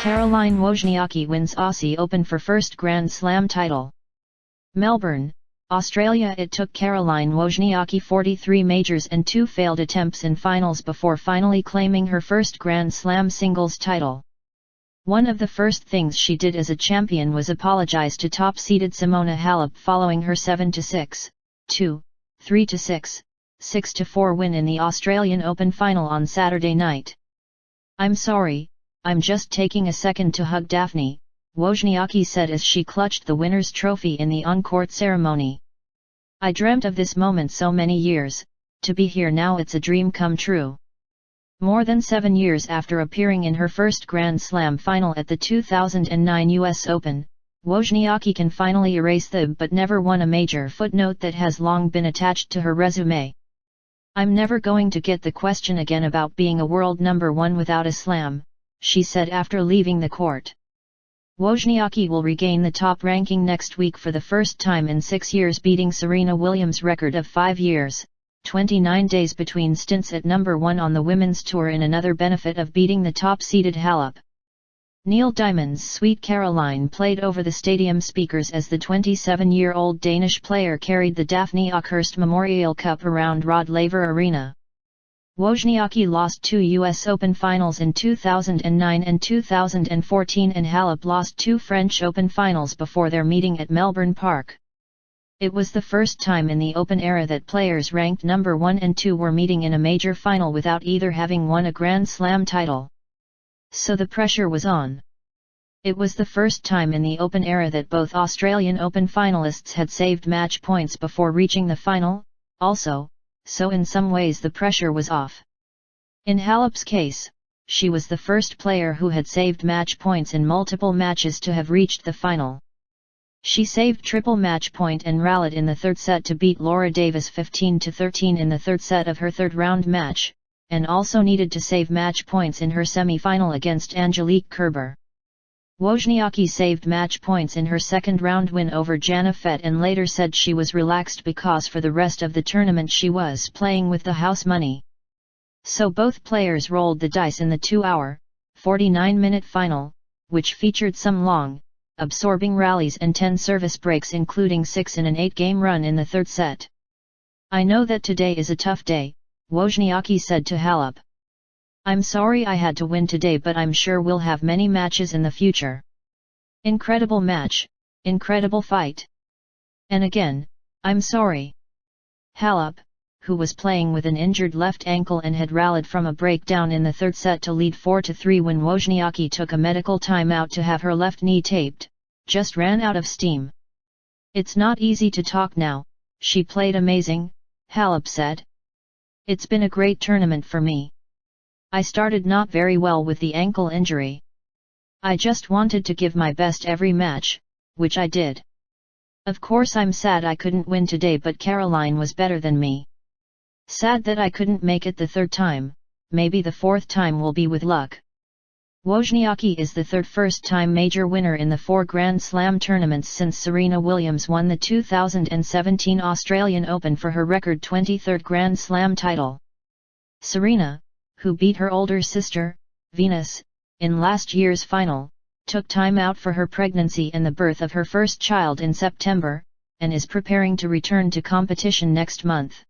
Caroline Wozniacki wins Aussie Open for first Grand Slam title. Melbourne, Australia. It took Caroline Wozniacki 43 majors and 2 failed attempts in finals before finally claiming her first Grand Slam singles title. One of the first things she did as a champion was apologize to top-seeded Simona Halep following her 7-6, 2, 3-6, 6-4 win in the Australian Open final on Saturday night. "I'm sorry, I'm just taking a second to hug Daphne," Wozniacki said as she clutched the winner's trophy in the on-court ceremony. "I dreamt of this moment so many years, to be here now it's a dream come true." More than 7 years after appearing in her first Grand Slam final at the 2009 US Open, Wozniacki can finally erase the "but never won a major" footnote that has long been attached to her resume. "I'm never going to get the question again about being a world number 1 without a slam," she said after leaving the court. Wozniacki will regain the top ranking next week for the first time in 6 years, beating Serena Williams' record of 5 years, 29 days between stints at number 1 on the women's tour, in another benefit of beating the top-seeded Halep. Neil Diamond's Sweet Caroline played over the stadium speakers as the 27-year-old Danish player carried the Daphne Oakhurst Memorial Cup around Rod Laver Arena. Wozniacki lost 2 US Open finals in 2009 and 2014, and Halep lost 2 French Open finals before their meeting at Melbourne Park. It was the first time in the Open era that players ranked number 1 and 2 were meeting in a major final without either having won a Grand Slam title. So the pressure was on. It was the first time in the Open era that both Australian Open finalists had saved match points before reaching the final, also, so in some ways the pressure was off. In Halep's case, she was the first player who had saved match points in multiple matches to have reached the final. She saved triple match point and rallied in the third set to beat Laura Davis 15-13 in the third set of her third-round match, and also needed to save match points in her semi-final against Angelique Kerber. Wozniacki saved match points in her second-round win over Jana Fett and later said she was relaxed because for the rest of the tournament she was playing with the house money. So both players rolled the dice in the 2-hour, 49-minute final, which featured some long, absorbing rallies and 10 service breaks, including 6 in an 8-game run in the third set. "I know that today is a tough day," Wozniacki said to Halep. "I'm sorry I had to win today, but I'm sure we'll have many matches in the future. Incredible match, incredible fight. And again, I'm sorry." Halep, who was playing with an injured left ankle and had rallied from a breakdown in the third set to lead 4-3 when Wozniacki took a medical timeout to have her left knee taped, just ran out of steam. "It's not easy to talk now, she played amazing," Halep said. "It's been a great tournament for me. I started not very well with the ankle injury. I just wanted to give my best every match, which I did. Of course I'm sad I couldn't win today, but Caroline was better than me. Sad that I couldn't make it the third time, maybe the fourth time will be with luck." Wozniacki is the third first-time major winner in the 4 Grand Slam tournaments since Serena Williams won the 2017 Australian Open for her record 23rd Grand Slam title. Serena, who beat her older sister, Venus, in last year's final, took time out for her pregnancy and the birth of her first child in September, and is preparing to return to competition next month.